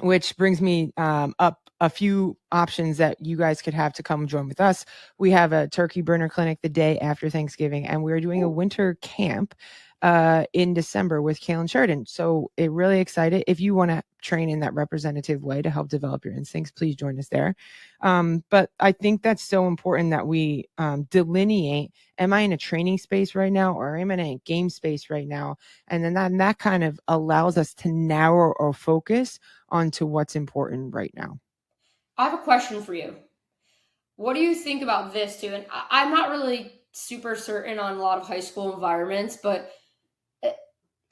Which brings me up a few options that you guys could have to come join with us. We have a turkey burner clinic the day after Thanksgiving, and we're doing a winter camp in December with Kaylin Sheridan. So it really excited. If you want to train in that representative way to help develop your instincts, please join us there. But I think that's so important that we delineate, am I in a training space right now, or am I in a game space right now? And then that kind of allows us to narrow our focus onto what's important right now. I have a question for you. What do you think about this too? And I'm not really super certain on a lot of high school environments, but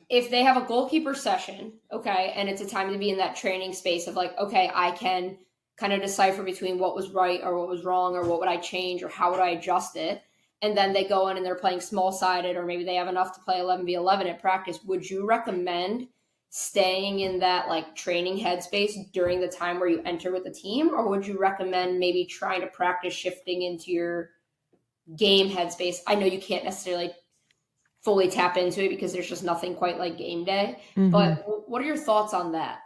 if they have a goalkeeper session, okay, and it's a time to be in that training space of like, okay, I can kind of decipher between what was right or what was wrong, or what would I change, or how would I adjust it? And then they go in and they're playing small-sided, or maybe they have enough to play 11v11 at practice. Would you recommend staying in that like training headspace during the time where you enter with the team, or would you recommend maybe trying to practice shifting into your game headspace? I know you can't necessarily fully tap into it because there's just nothing quite like game day, but what are your thoughts on that?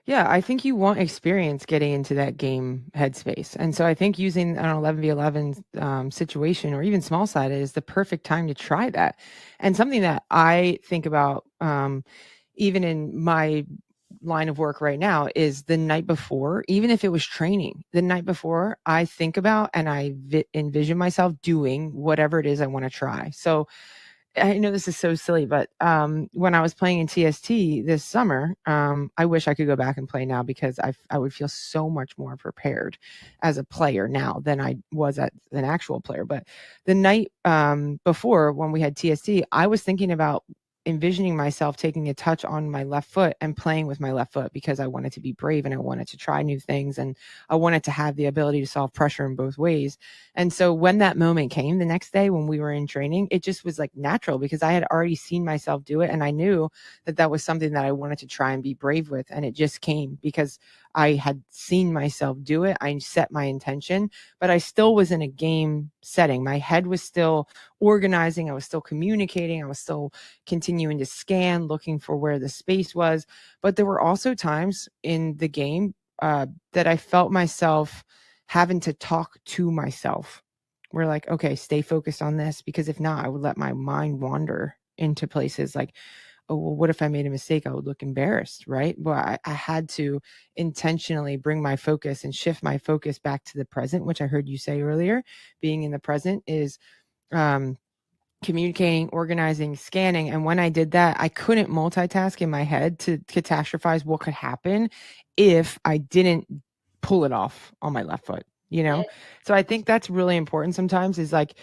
Yeah, I think you want experience getting into that game headspace. And so I think using an 11v11 situation, or even small sided, is the perfect time to try that. And something that I think about, even in my line of work right now, is the night before, even if it was training, the night before, I think about and I envision myself doing whatever it is I want to try. So I know this is so silly, but when I was playing in TST this summer, I wish I could go back and play now, because I would feel so much more prepared as a player now than I was as an actual player. But the night before, when we had TST, I was thinking about envisioning myself taking a touch on my left foot and playing with my left foot, because I wanted to be brave and I wanted to try new things, and I wanted to have the ability to solve pressure in both ways. And so when that moment came the next day when we were in training, it just was like natural, because I had already seen myself do it, and I knew that that was something that I wanted to try and be brave with. And it just came because I had seen myself do it. I set my intention, but I still was in a game setting. My head was still organizing. I was still communicating. I was still continuing to scan, looking for where the space was. But there were also times in the game that I felt myself having to talk to myself. We're like, okay, stay focused on this, because if not, I would let my mind wander into places like, oh, well, what if I made a mistake? I would look embarrassed, right? Well, I had to intentionally bring my focus and shift my focus back to the present, which I heard you say earlier. Being in the present is communicating, organizing, scanning. And when I did that, I couldn't multitask in my head to catastrophize what could happen if I didn't pull it off on my left foot, you know? So I think that's really important sometimes, is like,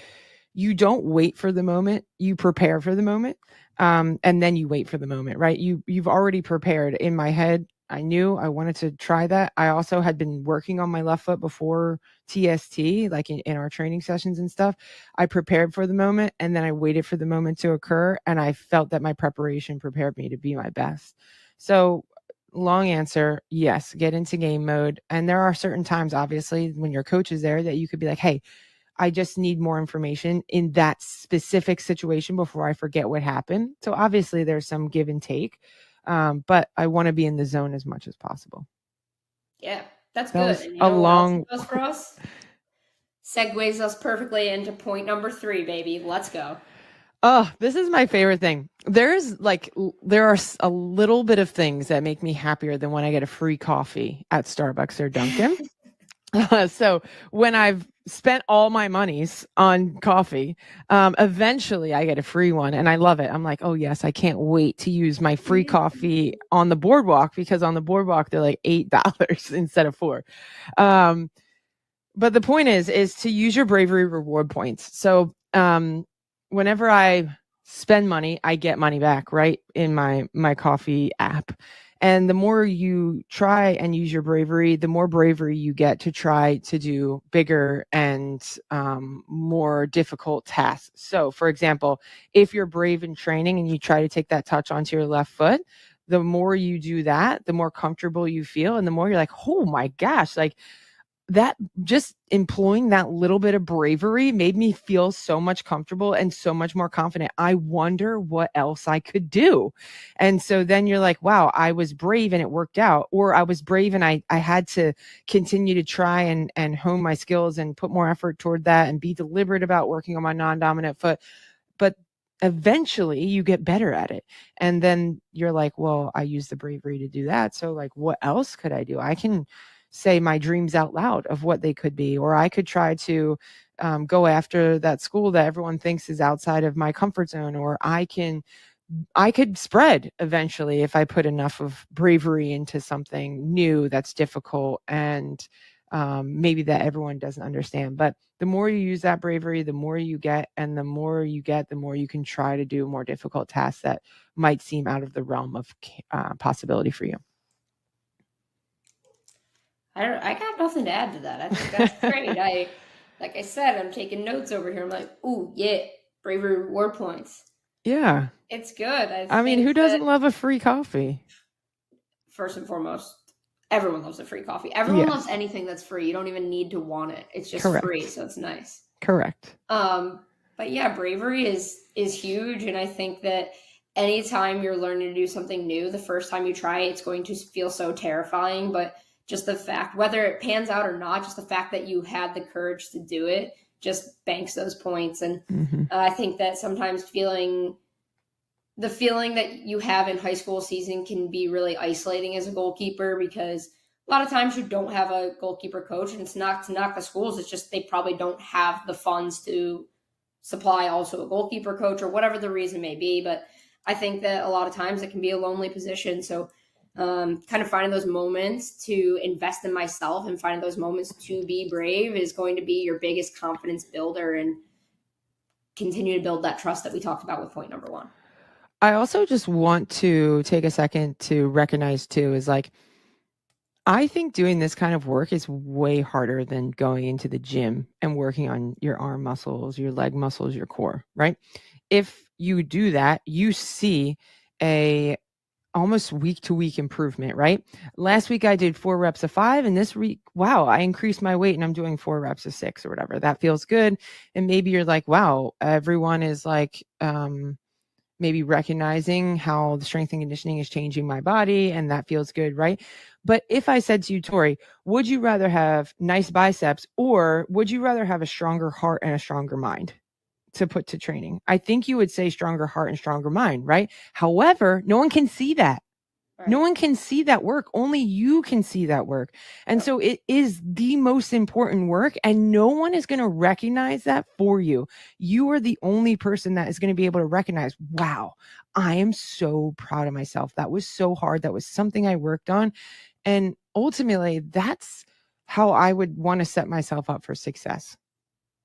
you don't wait for the moment, you prepare for the moment. And then you wait for the moment, right? You've already prepared. In my head, I knew I wanted to try that. I also had been working on my left foot before TST, like in our training sessions and stuff. I prepared for the moment, and then I waited for the moment to occur. And I felt that my preparation prepared me to be my best. So long answer, yes, get into game mode. And there are certain times, obviously, when your coach is there, that you could be like, hey, I just need more information in that specific situation before I forget what happened. So obviously there's some give and take, but I want to be in the zone as much as possible. Yeah, that's good. And you a know long what else it does for us? Segues us perfectly into point number 3, baby. Let's go. Oh, this is my favorite thing. There are a little bit of things that make me happier than when I get a free coffee at Starbucks or Dunkin'. So when I've spent all my monies on coffee, eventually I get a free one, and I love it. I'm like, oh yes, I can't wait to use my free coffee on the boardwalk, because on the boardwalk they're like $8 instead of $4. But the point is to use your bravery reward points. So whenever I spend money, I get money back, right, in my coffee app. And the more you try and use your bravery, the more bravery you get to try to do bigger and more difficult tasks. So, for example, if you're brave in training and you try to take that touch onto your left foot, the more you do that, the more comfortable you feel. And the more you're like, oh my gosh, like, that just employing that little bit of bravery made me feel so much comfortable and so much more confident. I wonder what else I could do. And so then you're like, wow, I was brave and it worked out. Or I was brave and I had to continue to try and hone my skills and put more effort toward that and be deliberate about working on my non-dominant foot. But eventually you get better at it. And then you're like, well, I used the bravery to do that. So like, what else could I do? I can say my dreams out loud of what they could be, or I could try to go after that school that everyone thinks is outside of my comfort zone, or I could spread eventually if I put enough of bravery into something new that's difficult and maybe that everyone doesn't understand. But the more you use that bravery, the more you get, and the more you get, the more you can try to do more difficult tasks that might seem out of the realm of possibility for you. I got nothing to add to that. I think that's great. Like I said, I'm taking notes over here. I'm like, ooh, yeah, bravery reward points. Yeah. It's good. I mean, who doesn't love a free coffee? First and foremost, everyone loves a free coffee. Everyone loves anything that's free. You don't even need to want it. It's just free, so it's nice. Correct. But yeah, bravery is huge, and I think that anytime you're learning to do something new, the first time you try it, it's going to feel so terrifying, but just the fact, whether it pans out or not, just the fact that you had the courage to do it just banks those points. And I think that sometimes the feeling that you have in high school season can be really isolating as a goalkeeper, because a lot of times you don't have a goalkeeper coach, and it's not to knock the schools. It's just they probably don't have the funds to supply also a goalkeeper coach, or whatever the reason may be. But I think that a lot of times it can be a lonely position. So kind of finding those moments to invest in myself and finding those moments to be brave is going to be your biggest confidence builder, and continue to build that trust that we talked about with point number 1. I also just want to take a second to recognize too, is like, I think doing this kind of work is way harder than going into the gym and working on your arm muscles, your leg muscles, your core, right? If you do that, you see a almost week to week improvement, right? Last week I did 4 reps of 5, and this week, wow, I increased my weight and I'm doing 4 reps of 6 or whatever. That feels good. And maybe you're like, wow, everyone is like, maybe recognizing how the strength and conditioning is changing my body, and that feels good, right? But if I said to you, Tori, would you rather have nice biceps, or would you rather have a stronger heart and a stronger mind to put to training? I think you would say stronger heart and stronger mind, right? However, no one can see that. Right. No one can see that work. Only you can see that work. And so it is the most important work, and no one is going to recognize that for you. You are the only person that is going to be able to recognize, wow, I am so proud of myself. That was so hard. That was something I worked on. And ultimately, that's how I would want to set myself up for success,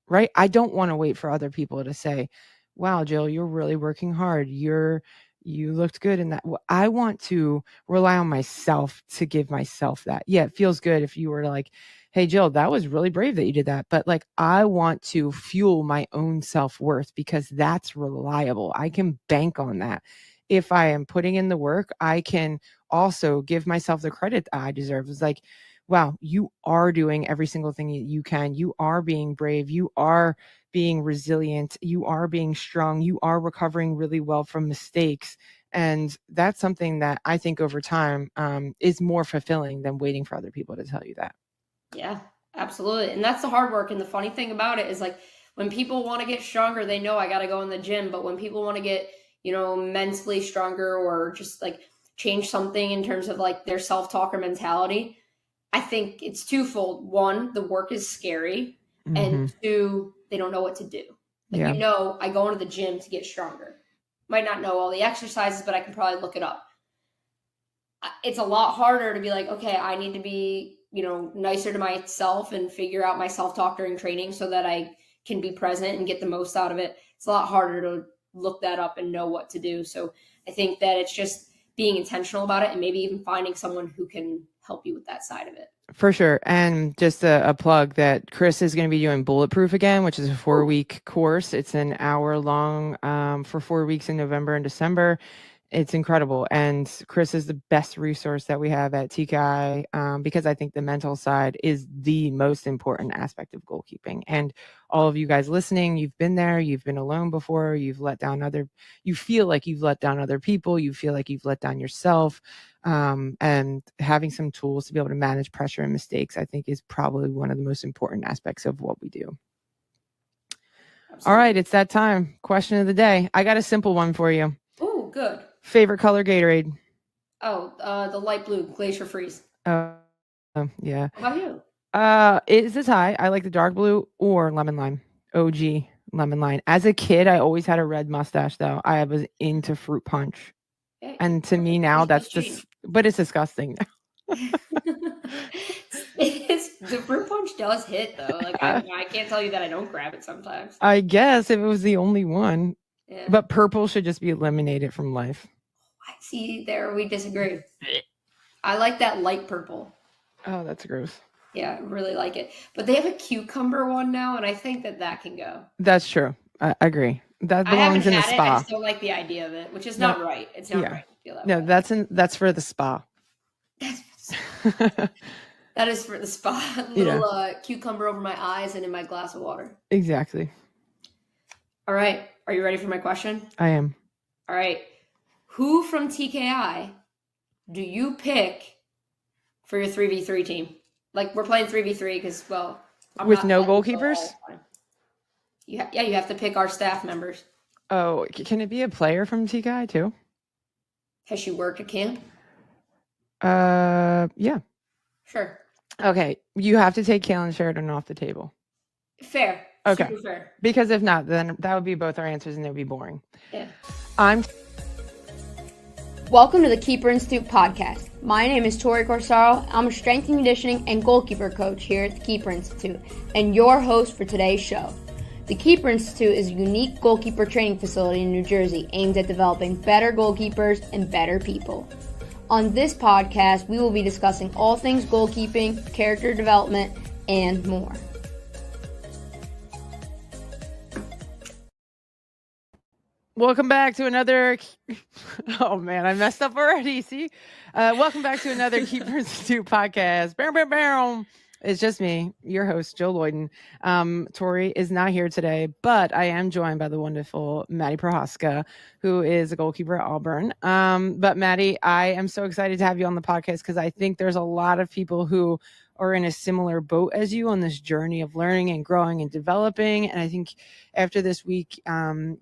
right? I don't want to wait for other people to say, wow, Jill, you're really working hard. You looked good in that. I want to rely on myself to give myself that. Yeah, it feels good if you were like, hey, Jill, that was really brave that you did that. But like, I want to fuel my own self-worth, because that's reliable. I can bank on that. If I am putting in the work, I can also give myself the credit that I deserve. It's like, wow, you are doing every single thing you can. You are being brave. You are being resilient. You are being strong. You are recovering really well from mistakes. And that's something that I think over time is more fulfilling than waiting for other people to tell you that. Yeah, absolutely. And that's the hard work. And the funny thing about it is, like, when people want to get stronger, they know I got to go in the gym. But when people want to get, mentally stronger, or just like change something in terms of like their self-talk or mentality, I think it's twofold. 1, the work is scary. And 2, they don't know what to do. Like, I go into the gym to get stronger. Might not know all the exercises, but I can probably look it up. It's a lot harder to be like, okay, I need to be, nicer to myself and figure out my self-talk during training so that I can be present and get the most out of it. It's a lot harder to look that up and know what to do. So I think that it's just being intentional about it, and maybe even finding someone who can help you with that side of it. For sure. And just a plug that Chris is going to be doing Bulletproof again, which is a 4-week course. It's an hour long for 4 weeks in November and December. It's incredible. And Chris is the best resource that we have at TKI, because I think the mental side is the most important aspect of goalkeeping. And all of you guys listening, you've been there, you've been alone before, you feel like you've let down other people, you feel like you've let down yourself. And having some tools to be able to manage pressure and mistakes, I think, is probably one of the most important aspects of what we do. Absolutely. All right, it's that time. Question of the day. I got a simple one for you. Oh, good. Favorite color Gatorade? Oh, the light blue, Glacier Freeze. Yeah. How about you? It's a tie. I like the dark blue or lemon lime. OG lemon lime. As a kid, I always had a red mustache, though. I was into fruit punch. Yeah, and to me now, that's just, but it's disgusting. The fruit punch does hit, though. Like I can't tell you that I don't grab it sometimes. I guess if it was the only one. Yeah. But purple should just be eliminated from life. I see. There we disagree. I like that light purple. Oh, that's gross. Yeah, I really like it. But they have a cucumber one now, and I think that can go. That's true. I agree. That belongs in a spa. I just don't like the idea of it, which is not right. It's not right to feel that way. That's for the spa. That is for the spa. Little cucumber over my eyes and in my glass of water. Exactly. All right. Are you ready for my question? I am. All right. Who from TKI do you pick for your 3v3 team? Like, we're playing 3v3 because, well... With no goalkeepers? You have to pick our staff members. Oh, can it be a player from TKI too? Has she worked at camp? Yeah. Sure. Okay. You have to take Kaylin Sheridan off the table. Fair. Okay. Super fair. Because if not, then that would be both our answers and it would be boring. Yeah. Welcome to the Keeper Institute podcast. My name is Tori Corsaro. I'm a strength and conditioning and goalkeeper coach here at the Keeper Institute and your host for today's show. The Keeper Institute is a unique goalkeeper training facility in New Jersey aimed at developing better goalkeepers and better people. On this podcast, we will be discussing all things goalkeeping, character development, and more. Welcome back to another... Oh, man, I messed up already, see? Welcome back to another Keeper Institute podcast. It's just me, your host, Jill Loyden. Tori is not here today, but I am joined by the wonderful Maddie Prohaska, who is a goalkeeper at Auburn. But Maddie, I am so excited to have you on the podcast because I think there's a lot of people who are in a similar boat as you on this journey of learning and growing and developing. And I think after this week,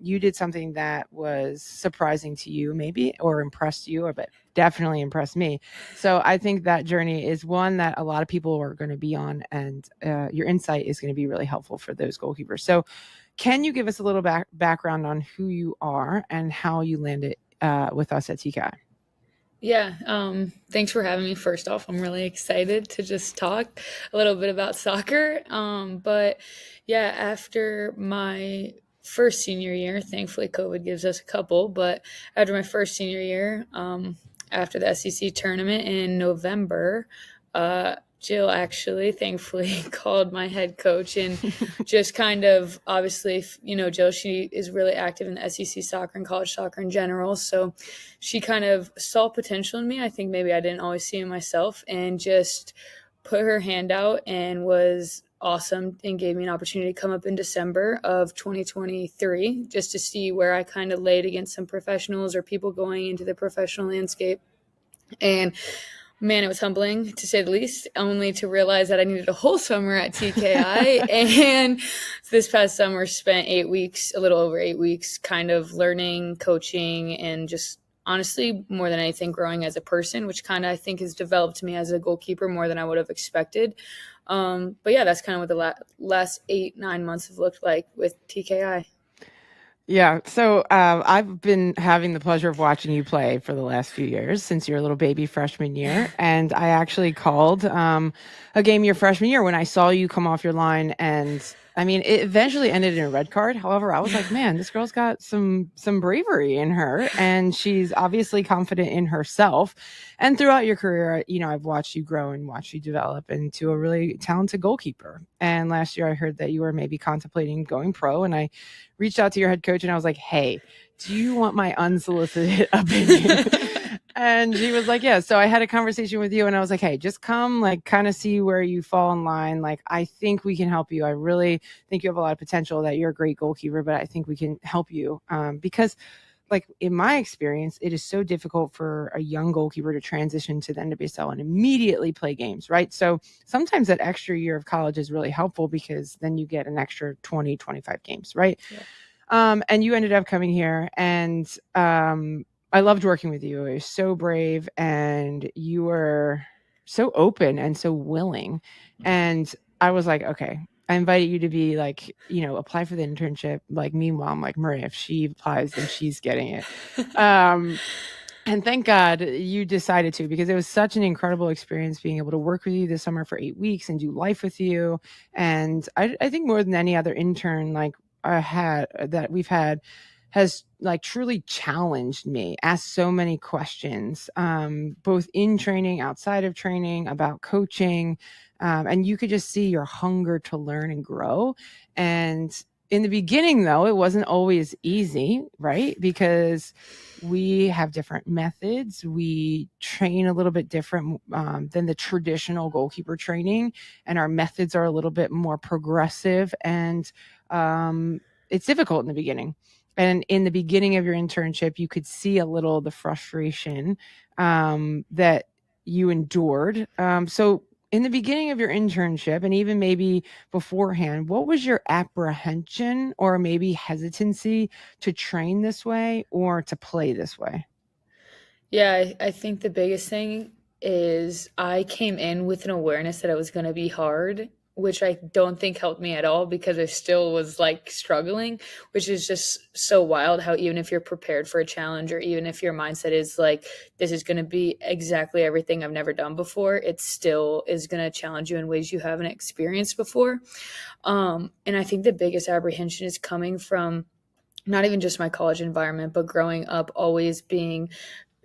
you did something that was surprising to you maybe, or impressed you, but definitely impressed me. So I think that journey is one that a lot of people are going to be on, and your insight is going to be really helpful for those goalkeepers. So can you give us a little background on who you are and how you landed with us at TKI? Yeah, thanks for having me. First off, I'm really excited to just talk a little bit about soccer. But yeah, after my first senior year, thankfully COVID gives us a couple, but after my first senior year, after the SEC tournament in November, Jill actually thankfully called my head coach and just kind of, obviously, you know, Jill, she is really active in the SEC soccer and college soccer in general. So she kind of saw potential in me. I think maybe I didn't always see in myself, and just put her hand out and was awesome and gave me an opportunity to come up in December of 2023 just to see where I kind of laid against some professionals or people going into the professional landscape. And man, it was humbling, to say the least, only to realize that I needed a whole summer at TKI. And this past summer spent 8 weeks, a little over 8 weeks, kind of learning, coaching, and just honestly, more than anything, growing as a person, which kind of I think has developed me as a goalkeeper more than I would have expected. But yeah, that's kind of what the last 8-9 months have looked like with TKI. Yeah. So I've been having the pleasure of watching you play for the last few years since your little baby freshman year. And I actually called a game your freshman year when I saw you come off your line and I mean, it eventually ended in a red card. However, I was like, man, this girl's got some bravery in her, and she's obviously confident in herself. And throughout your career, I've watched you grow and watched you develop into a really talented goalkeeper. And last year I heard that you were maybe contemplating going pro, and I reached out to your head coach and I was like, hey, do you want my unsolicited opinion? And she was like, yeah. So I had a conversation with you and I was like, hey, just come, like, kind of see where you fall in line. Like, I think we can help you. I really think you have a lot of potential, that you're a great goalkeeper, but I think we can help you. Because, like, in my experience, it is so difficult for a young goalkeeper to transition to the NWSL and immediately play games, right? So sometimes that extra year of college is really helpful because then you get an extra 20, 25 games, right? Yeah. And you ended up coming here, and I loved working with you. It was so brave, and you were so open and so willing. And I was like, okay, I invited you to be like, apply for the internship. Like, meanwhile, I'm like, Maria, if she applies, then she's getting it. And thank God you decided to, because it was such an incredible experience being able to work with you this summer for 8 weeks and do life with you. And I think more than any other intern we've had has like truly challenged me, asked so many questions, both in training, outside of training, about coaching. And you could just see your hunger to learn and grow. And in the beginning, though, it wasn't always easy, right? Because we have different methods. We train a little bit different than the traditional goalkeeper training. And our methods are a little bit more progressive. And it's difficult in the beginning. And in the beginning of your internship, you could see a little of the frustration that you endured. So in the beginning of your internship, and even maybe beforehand, what was your apprehension or maybe hesitancy to train this way or to play this way? Yeah, I think the biggest thing is I came in with an awareness that it was going to be hard, which I don't think helped me at all, because I still was like struggling, which is just so wild how even if you're prepared for a challenge, or even if your mindset is like, this is going to be exactly everything I've never done before, it still is going to challenge you in ways you haven't experienced before. And I think the biggest apprehension is coming from not even just my college environment, but growing up always being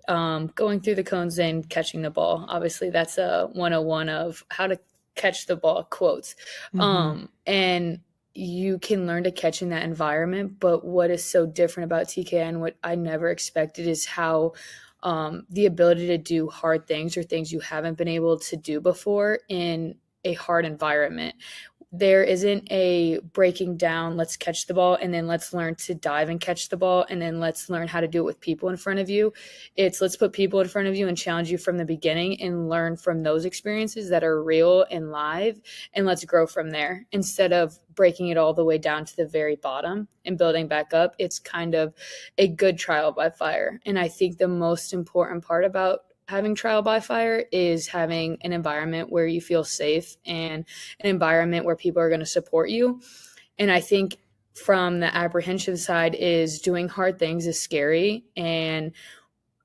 going through the cones and catching the ball. Obviously, that's a 101 of how to catch the ball, quotes. And you can learn to catch in that environment. But what is so different about TKI and what I never expected is how the ability to do hard things or things you haven't been able to do before in a hard environment. There isn't a breaking down, let's catch the ball, and then let's learn to dive and catch the ball, and then let's learn how to do it with people in front of you. It's let's put people in front of you and challenge you from the beginning and learn from those experiences that are real and live, and let's grow from there. Instead of breaking it all the way down to the very bottom and building back up, it's kind of a good trial by fire. And I think the most important part about having trial by fire is having an environment where you feel safe and an environment where people are going to support you. And I think from the apprehension side is doing hard things is scary. And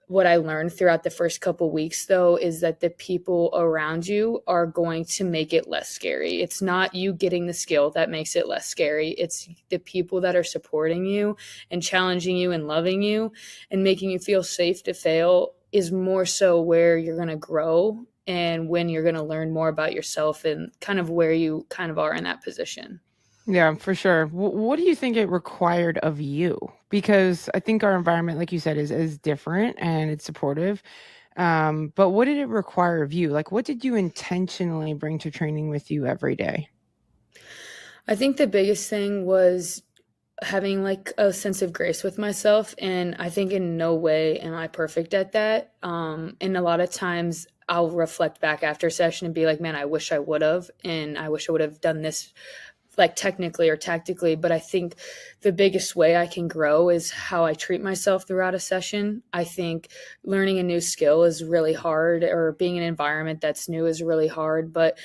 what I learned throughout the first couple weeks, though, is that the people around you are going to make it less scary. It's not you getting the skill that makes it less scary. It's the people that are supporting you and challenging you and loving you and making you feel safe to fail is more so where you're going to grow and when you're going to learn more about yourself and kind of where you kind of are in that position. Yeah, for sure. What do you think it required of you? Because I think our environment, like you said, is different and it's supportive. But what did it require of you? Like, what did you intentionally bring to training with you every day? I think the biggest thing was having like a sense of grace with myself. And I think in no way am I perfect at that. And a lot of times I'll reflect back after a session and be like, man, I wish I would have. And I wish I would have done this like technically or tactically. But I think the biggest way I can grow is how I treat myself throughout a session. I think learning a new skill is really hard, or being in an environment that's new is really hard. But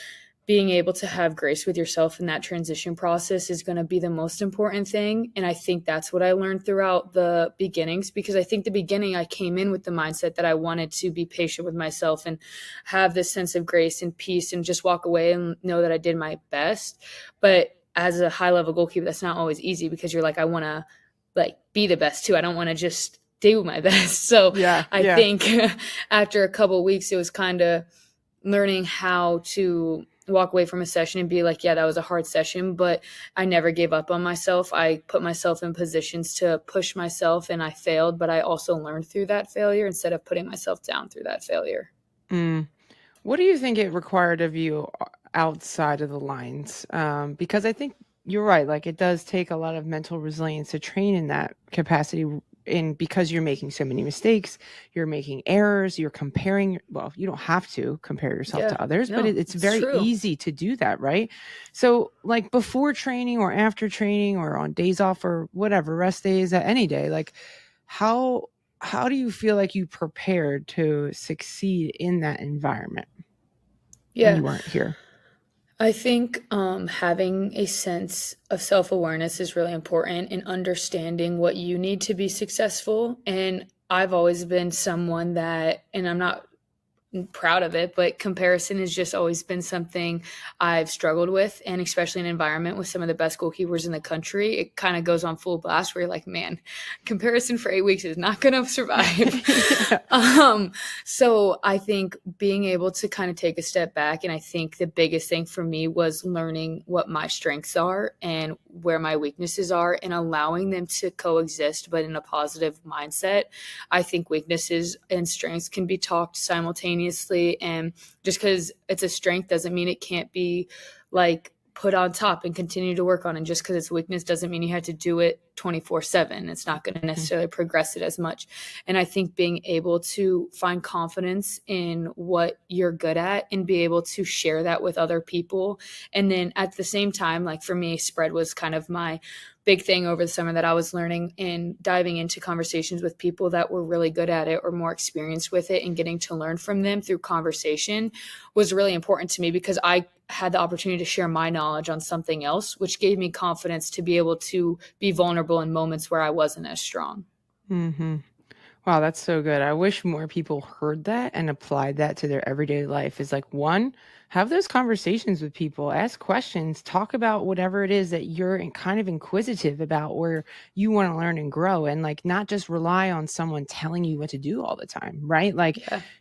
being able to have grace with yourself in that transition process is going to be the most important thing. And I think that's what I learned throughout the beginnings, because I think the beginning I came in with the mindset that I wanted to be patient with myself and have this sense of grace and peace and just walk away and know that I did my best. But as a high level goalkeeper, that's not always easy because you're like, I want to like be the best too. I don't want to just do my best. So I think after a couple of weeks, it was kind of learning how to walk away from a session and be like, yeah, that was a hard session, but I never gave up on myself. I put myself in positions to push myself, and I failed, but I also learned through that failure instead of putting myself down through that failure. What do you think it required of you outside of the lines? Because I think you're right. Like, it does take a lot of mental resilience to train in that capacity, because you're making so many mistakes, you're making errors, you're comparing. Well, you don't have to compare yourself to others, but it's very easy to do that, right? So like before training or after training or on days off or whatever, rest days, any day, like how do you feel like you prepared to succeed in that environment when you weren't here? I think having a sense of self-awareness is really important in understanding what you need to be successful. And I've always been someone that, and I'm not proud of it, but comparison has just always been something I've struggled with, and especially in an environment with some of the best goalkeepers in the country, it kind of goes on full blast where you're like, man, comparison for 8 weeks is not going to survive. So I think being able to kind of take a step back, and I think the biggest thing for me was learning what my strengths are and where my weaknesses are and allowing them to coexist, but in a positive mindset. I think weaknesses and strengths can be talked simultaneously, and just because it's a strength doesn't mean it can't be like put on top and continue to work on. And just because it's weakness doesn't mean you have to do it 24/7. It's not going to necessarily progress it as much. And I think being able to find confidence in what you're good at and be able to share that with other people. And then at the same time, like for me, spread was kind of my big thing over the summer that I was learning and diving into conversations with people that were really good at it or more experienced with it, and getting to learn from them through conversation was really important to me because I had the opportunity to share my knowledge on something else, which gave me confidence to be able to be vulnerable in moments where I wasn't as strong. Mm-hmm. Wow, that's so good. I wish more people heard that and applied that to their everyday life. Is like, one, have those conversations with people, ask questions, talk about whatever it is that you're kind of inquisitive about, where you want to learn and grow, and like not just rely on someone telling you what to do all the time, right? Like,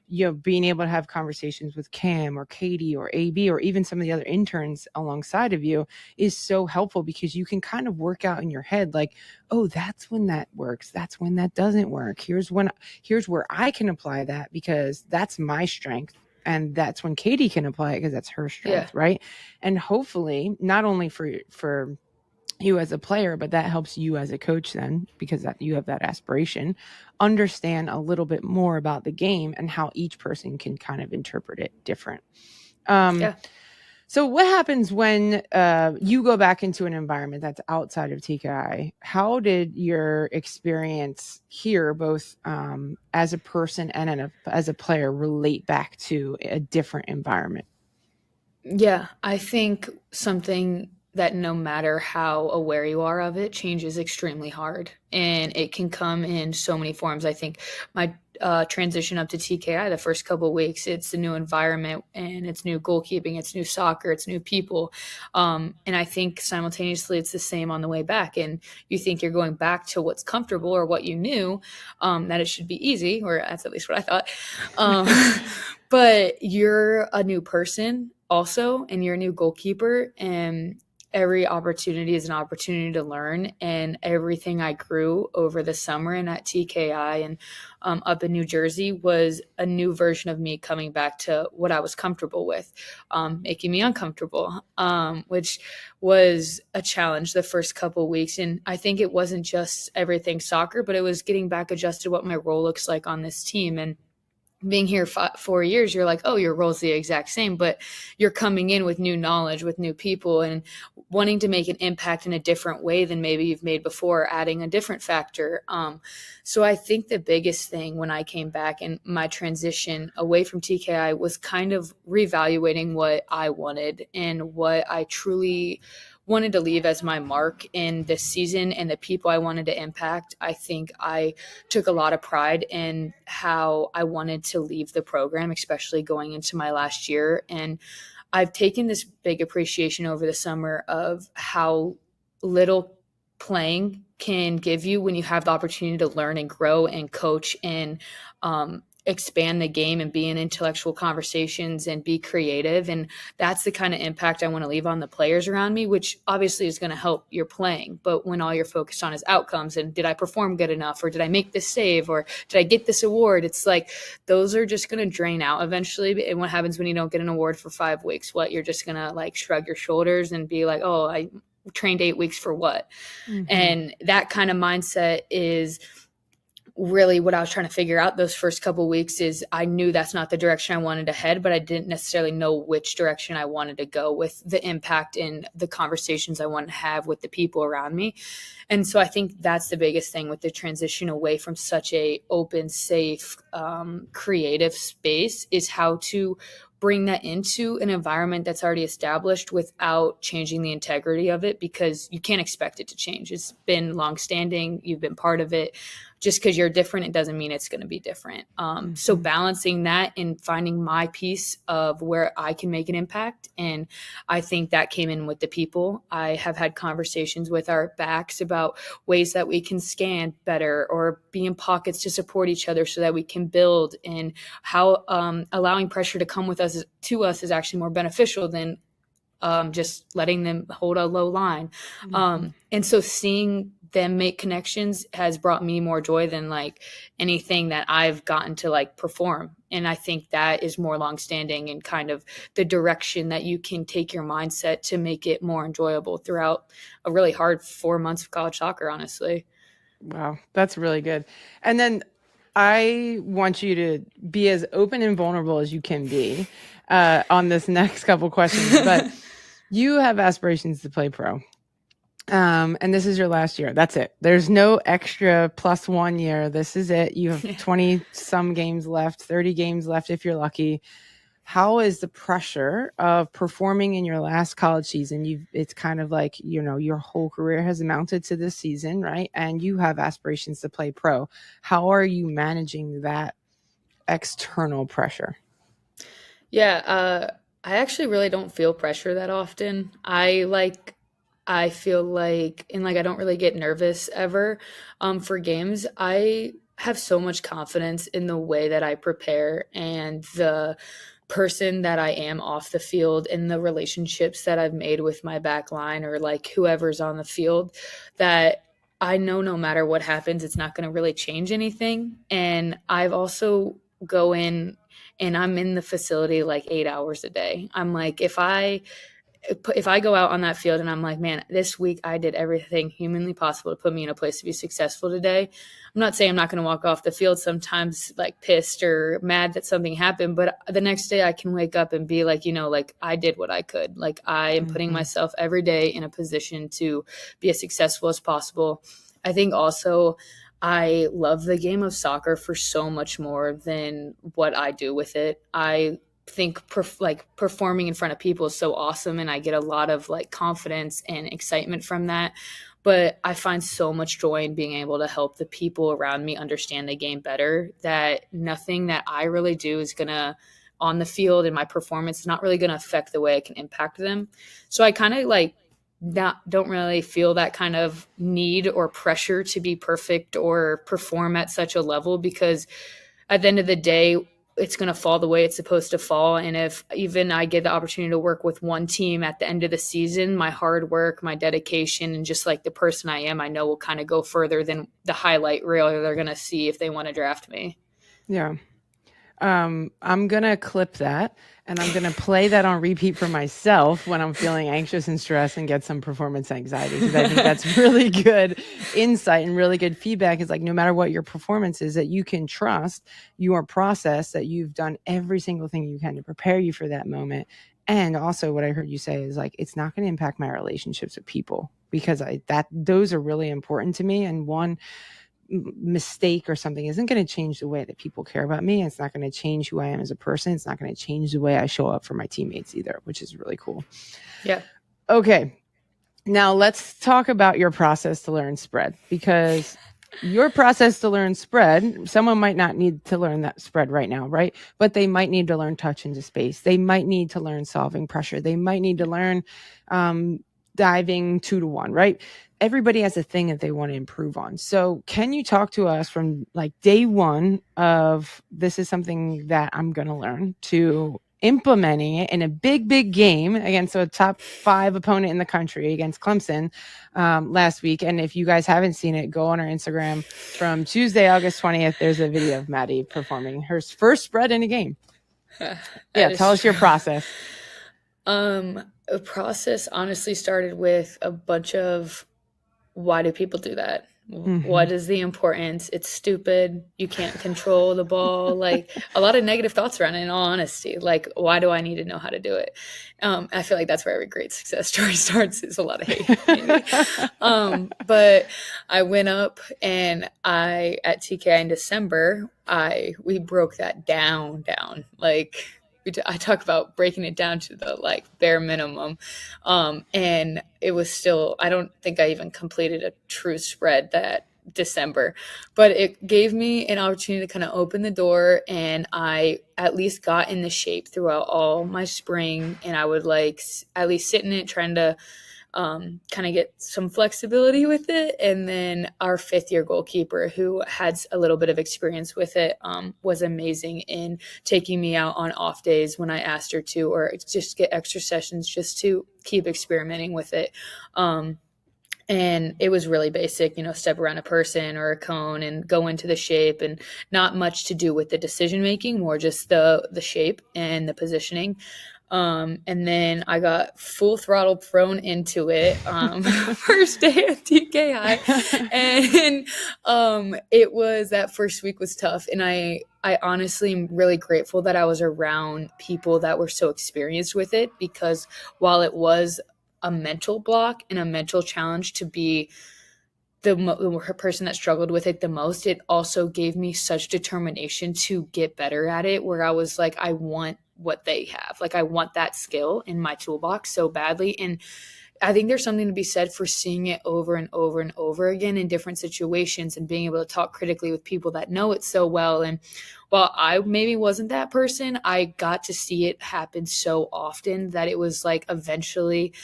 you know, being able to have conversations with Cam or Katie or AB or even some of the other interns alongside of you is so helpful, because you can kind of work out in your head, like, oh, that's when that works. That's when that doesn't work. Here's where I can apply that because that's my strength. And that's when Katie can apply it because that's her strength, right? And hopefully not only for you as a player, but that helps you as a coach then, because that you have that aspiration, understand a little bit more about the game and how each person can kind of interpret it different. So what happens when you go back into an environment that's outside of TKI? How did your experience here, both as a person and as a player, relate back to a different environment? Yeah, I think something that no matter how aware you are of it, change is extremely hard, and it can come in so many forms. I think my transition up to TKI, the first couple of weeks, it's a new environment and it's new goalkeeping, it's new soccer, it's new people. And I think simultaneously it's the same on the way back. And you think you're going back to what's comfortable or what you knew, that it should be easy, or that's at least what I thought. But you're a new person also, and you're a new goalkeeper, and every opportunity is an opportunity to learn. And everything I grew over the summer and at TKI and up in New Jersey was a new version of me coming back to what I was comfortable with, making me uncomfortable, which was a challenge the first couple of weeks. And I think it wasn't just everything soccer, but it was getting back adjusted what my role looks like on this team. And being here 4 years, you're like, oh, your role's the exact same, but you're coming in with new knowledge, with new people, and wanting to make an impact in a different way than maybe you've made before, adding a different factor. So I think the biggest thing when I came back and my transition away from TKI was kind of reevaluating what I wanted and what I truly wanted to leave as my mark in this season and the people I wanted to impact. I think I took a lot of pride in how I wanted to leave the program, especially going into my last year. And I've taken this big appreciation over the summer of how little playing can give you when you have the opportunity to learn and grow and coach and expand the game and be in intellectual conversations and be creative. And that's the kind of impact I want to leave on the players around me, which obviously is going to help your playing. But when all you're focused on is outcomes and did I perform good enough, or did I make this save, or did I get this award? It's like, those are just going to drain out eventually. And what happens when you don't get an award for 5 weeks? What, you're just going to like shrug your shoulders and be like, oh, I trained 8 weeks for what? Mm-hmm. And that kind of mindset is really what I was trying to figure out those first couple of weeks. Is I knew that's not the direction I wanted to head, but I didn't necessarily know which direction I wanted to go with the impact and the conversations I wanted to have with the people around me. And so I think that's the biggest thing with the transition away from such a open, safe, creative space, is how to bring that into an environment that's already established without changing the integrity of it, because you can't expect it to change. It's been longstanding. You've been part of it. Just because you're different, it doesn't mean it's going to be different. So balancing that and finding my piece of where I can make an impact. And I think that came in with the people. I have had conversations with our backs about ways that we can scan better or be in pockets to support each other so that we can build, and how allowing pressure to come with us to us is actually more beneficial than just letting them hold a low line. And so seeing them make connections has brought me more joy than like anything that I've gotten to like perform. And I think that is more longstanding and kind of the direction that you can take your mindset to make it more enjoyable throughout a really hard 4 months of college soccer, honestly. Wow, that's really good. And then I want you to be as open and vulnerable as you can be on this next couple questions, but you have aspirations to play pro. And this is your last year. That's it. There's no extra plus 1 year. This is it. You have 20 some games left, 30 games left if you're lucky. How is the pressure of performing in your last college season? It's kind of like, you know, your whole career has amounted to this season, right? And you have aspirations to play pro. How are you managing that external pressure? Yeah, I actually really don't feel pressure that often. I feel like, and like, I don't really get nervous ever for games. I have so much confidence in the way that I prepare and the person that I am off the field and the relationships that I've made with my back line or like whoever's on the field, that I know no matter what happens, it's not going to really change anything. And I've also go in and I'm in the facility like 8 hours a day. I'm like, if I go out on that field and I'm like, man, this week I did everything humanly possible to put me in a place to be successful today. I'm not saying I'm not going to walk off the field sometimes like pissed or mad that something happened, but the next day I can wake up and be like, you know, like I did what I could. Like I am putting myself every day in a position to be as successful as possible. I think also I love the game of soccer for so much more than what I do with it. I think performing in front of people is so awesome, and I get a lot of like confidence and excitement from that. But I find so much joy in being able to help the people around me understand the game better, that nothing that I really do is gonna on the field and my performance is not really gonna affect the way I can impact them. So I kind of like don't really feel that kind of need or pressure to be perfect or perform at such a level, because at the end of the day, it's going to fall the way it's supposed to fall. And if even I get the opportunity to work with one team at the end of the season, my hard work, my dedication, and just like the person I am, I know will kind of go further than the highlight reel they're going to see if they want to draft me. Yeah. I'm going to clip that and I'm going to play that on repeat for myself when I'm feeling anxious and stressed and get some performance anxiety. Because I think that's really good insight and really good feedback. Is like, no matter what your performance is, that you can trust your process, that you've done every single thing you can to prepare you for that moment. And also what I heard you say is like, it's not going to impact my relationships with people, because those are really important to me. And one mistake or something isn't going to change the way that people care about me. It's not going to change who I am as a person. It's not going to change the way I show up for my teammates either, which is really cool. Yeah. Okay. Now let's talk about your process to learn spread, because your process to learn spread, someone might not need to learn that spread right now, right? But they might need to learn touch into space. They might need to learn solving pressure. They might need to learn diving 2-to-1, right? Everybody has a thing that they want to improve on. So can you talk to us from like day one of this is something that I'm going to learn to implementing it in a big game against a top 5 opponent in the country against Clemson last week. And if you guys haven't seen it, go on our Instagram from Tuesday, August 20th. There's a video of Maddie performing her first spread in a game. Yeah, tell us your process. A process honestly started with a bunch of why do people do that? Mm-hmm. What is the importance? It's stupid. You can't control the ball. Like a lot of negative thoughts around it, in all honesty. Like, why do I need to know how to do it? I feel like that's where every great success story starts, is a lot of hate. Maybe. But I went up and at TKI in December, we broke that down. Like, I talk about breaking it down to the like bare minimum. And it was still, I don't think I even completed a true spread that December, but it gave me an opportunity to kind of open the door, and I at least got in the shape throughout all my spring, and I would like at least sit in it, trying to kind of get some flexibility with it. And then our 5th-year goalkeeper, who had a little bit of experience with it, was amazing in taking me out on off days when I asked her to, or just get extra sessions just to keep experimenting with it. And it was really basic, step around a person or a cone and go into the shape, and not much to do with the decision making, more just the shape and the positioning. And then I got full throttle thrown into it first day at TKI, and it was, that first week was tough, and I honestly am really grateful that I was around people that were so experienced with it, because while it was a mental block and a mental challenge to be the person that struggled with it the most, it also gave me such determination to get better at it, where I was like, I want what they have. Like, I want that skill in my toolbox so badly. And I think there's something to be said for seeing it over and over and over again in different situations, and being able to talk critically with people that know it so well. And while I maybe wasn't that person, I got to see it happen so often that it was like, eventually,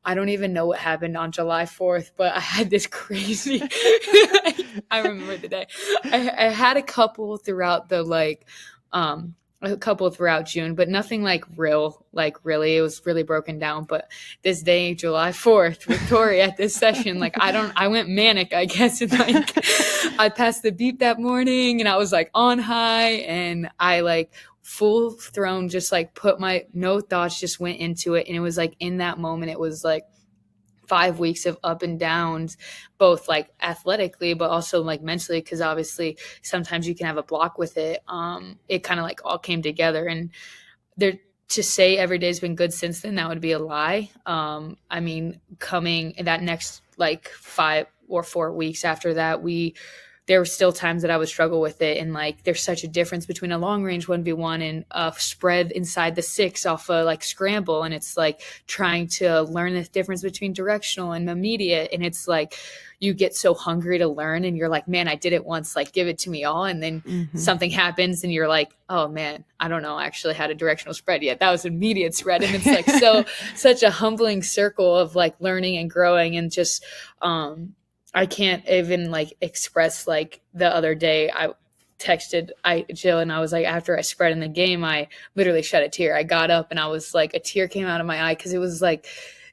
I don't even know what happened on July 4th, but I had this crazy, I remember the day. I had a couple throughout throughout June, but nothing really, it was really broken down. But this day, July 4th, with Tori at this session, like, I went manic, I guess. And like, I passed the beep that morning, and I was like on high, and I like full thrown, just like no thoughts, just went into it. And it was like, in that moment, it was like 5 weeks of up and downs, both like athletically, but also like mentally, because obviously sometimes you can have a block with it. It kind of like all came together, and to say every day's been good since then, that would be a lie. I mean, coming that next like 5 or 4 weeks after that, there were still times that I would struggle with it. And like, there's such a difference between a long range 1v1 and a spread inside the 6 off a like scramble. And it's like trying to learn the difference between directional and immediate. And it's like, you get so hungry to learn, and you're like, man, I did it once, like, give it to me all. And then something happens, and you're like, oh man, I don't know actually how to directional spread yet. That was immediate spread. And it's like, such a humbling circle of like learning and growing. And just, I can't even like express, like, the other day I texted Jill, and I was like, after I spread in the game, I literally shed a tear. I got up, and I was like, a tear came out of my eye, because it was like,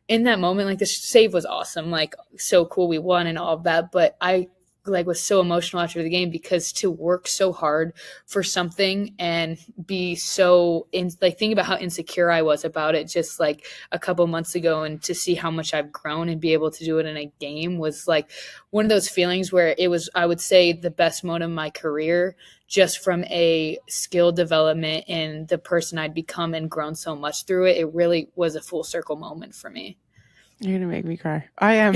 in that moment, like, the save was awesome, like, so cool, we won and all of that, but I like was so emotional after the game, because to work so hard for something and be so think about how insecure I was about it just like a couple months ago, and to see how much I've grown and be able to do it in a game was like one of those feelings where it was, I would say, the best moment of my career, just from a skill development and the person I'd become and grown so much through it. It really was a full circle moment for me. You're going to make me cry. I am.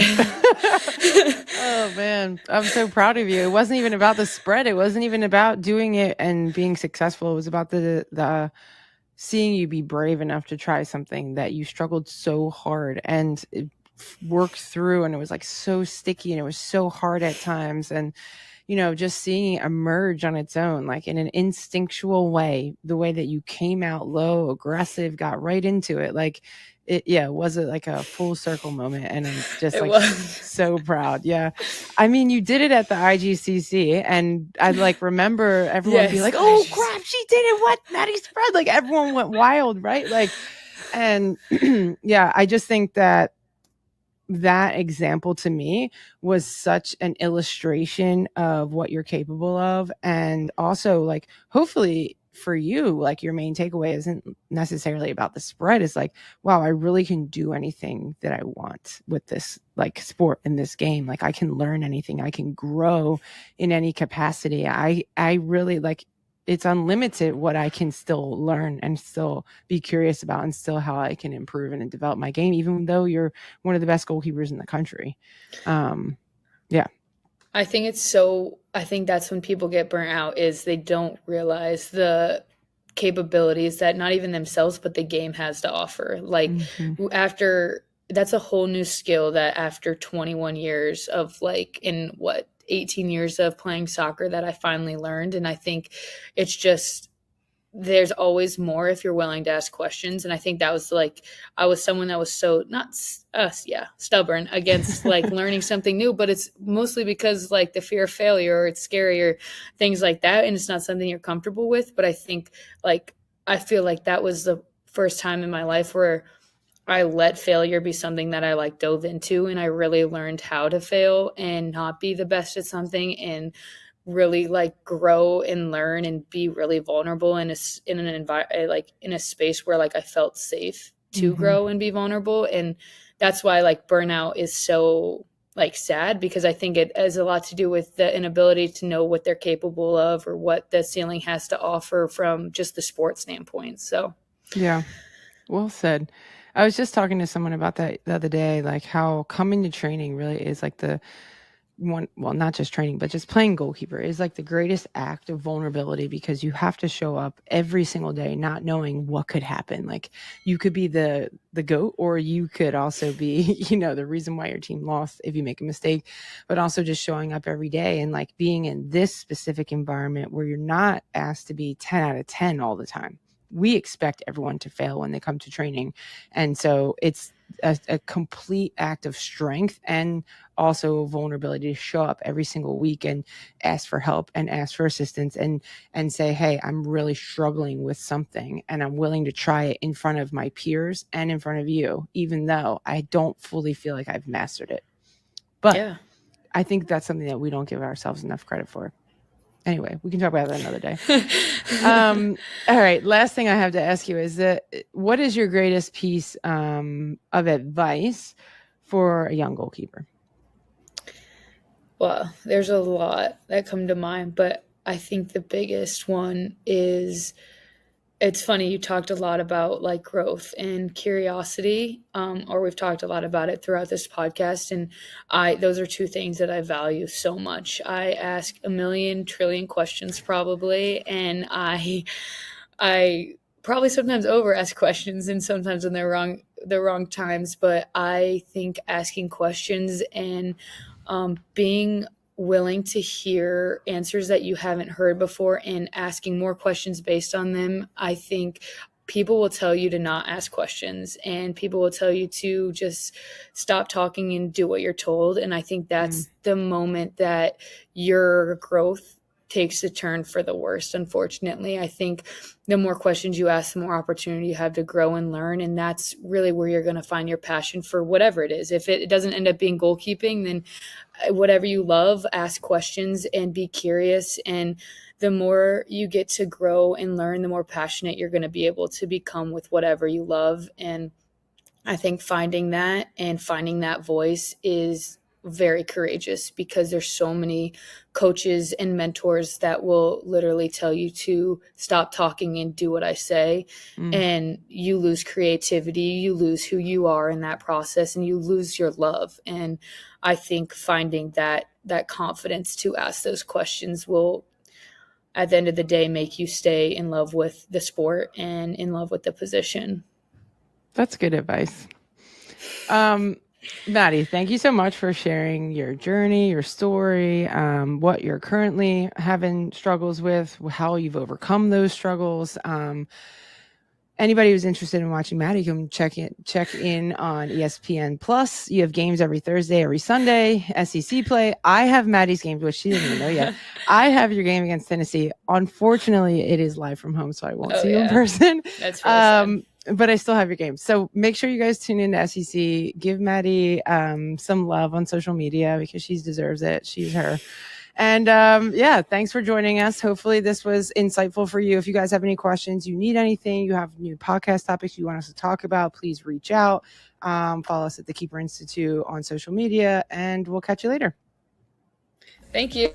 Oh, man. I'm so proud of you. It wasn't even about the spread. It wasn't even about doing it and being successful. It was about the seeing you be brave enough to try something that you struggled so hard and worked through. And it was like so sticky, and it was so hard at times. And just seeing it emerge on its own, like in an instinctual way, the way that you came out low, aggressive, got right into it. Like was it like a full circle moment? And I'm just It was. so proud. Yeah. I mean, you did it at the IGCC, and I remember everyone being like, oh crap, she did it. What? Maddie spread. Like everyone went wild, right? Like, and yeah, I just think that example to me was such an illustration of what you're capable of. And also hopefully for you, your main takeaway isn't necessarily about the spread. It's wow, I really can do anything that I want with this sport in this game. I can learn anything. I can grow in any capacity. I really it's unlimited what I can still learn and still be curious about, and still how I can improve and develop my game, even though you're one of the best goalkeepers in the country. Yeah. I think that's when people get burnt out, is they don't realize the capabilities that not even themselves, but the game has to offer. That's a whole new skill that after 21 years of 18 years of playing soccer that I finally learned. And I think it's just, there's always more if you're willing to ask questions. And I think that was I was someone that was so stubborn against learning something new, but it's mostly because the fear of failure, or it's scary, or things like that. And it's not something you're comfortable with. But I think I feel like that was the first time in my life where I let failure be something that I dove into, and I really learned how to fail and not be the best at something, and really grow and learn and be really vulnerable in an environment, in a space where I felt safe to grow and be vulnerable. And that's why burnout is so sad, because I think it has a lot to do with the inability to know what they're capable of, or what the ceiling has to offer from just the sports standpoint. So yeah, well said. I was just talking to someone about that the other day, how coming to training really is the one, well, not just training, but just playing goalkeeper is the greatest act of vulnerability, because you have to show up every single day not knowing what could happen. You could be the GOAT, or you could also be, the reason why your team lost if you make a mistake, but also just showing up every day and being in this specific environment where you're not asked to be 10 out of 10 all the time. We expect everyone to fail when they come to training. And so it's a complete act of strength, and also vulnerability to show up every single week and ask for help and ask for assistance, and say, hey, I'm really struggling with something, and I'm willing to try it in front of my peers and in front of you, even though I don't fully feel like I've mastered it. But yeah, I think that's something that we don't give ourselves enough credit for. Anyway, we can talk about that another day. All right. Last thing I have to ask you is what is your greatest piece of advice for a young goalkeeper? Well, there's a lot that come to mind, but I think the biggest one is, it's funny, you talked a lot about growth and curiosity, or we've talked a lot about it throughout this podcast. And those are two things that I value so much. I ask a million trillion questions probably, and I probably sometimes over ask questions, and sometimes when they're the wrong times. But I think asking questions and being willing to hear answers that you haven't heard before, and asking more questions based on them. I think people will tell you to not ask questions, and people will tell you to just stop talking and do what you're told. And I think that's the moment that your growth takes a turn for the worst, unfortunately. I think the more questions you ask, the more opportunity you have to grow and learn. And that's really where you're going to find your passion for whatever it is. If it doesn't end up being goalkeeping, then whatever you love, ask questions and be curious. And the more you get to grow and learn, the more passionate you're going to be able to become with whatever you love. And I think finding that and finding that voice is very courageous, because there's so many coaches and mentors that will literally tell you to stop talking and do what I say. And you lose creativity, you lose who you are in that process, and you lose your love. And I think finding that confidence to ask those questions will, at the end of the day, make you stay in love with the sport and in love with the position. That's good advice. Maddie, thank you so much for sharing your journey, your story, what you're currently having struggles with, how you've overcome those struggles. Anybody who's interested in watching Maddie can check in on ESPN Plus. You have games every Thursday, every Sunday, SEC play. I have Maddie's games, which she doesn't even know yet. I have your game against Tennessee. Unfortunately, it is live from home, so I won't see you in person. That's really sad. But I still have your game. So make sure you guys tune into SEC. Give Maddie some love on social media because she deserves it. She's her. And thanks for joining us. Hopefully this was insightful for you. If you guys have any questions, you need anything, you have new podcast topics you want us to talk about, please reach out. Follow us at the Keeper Institute on social media, and we'll catch you later. Thank you.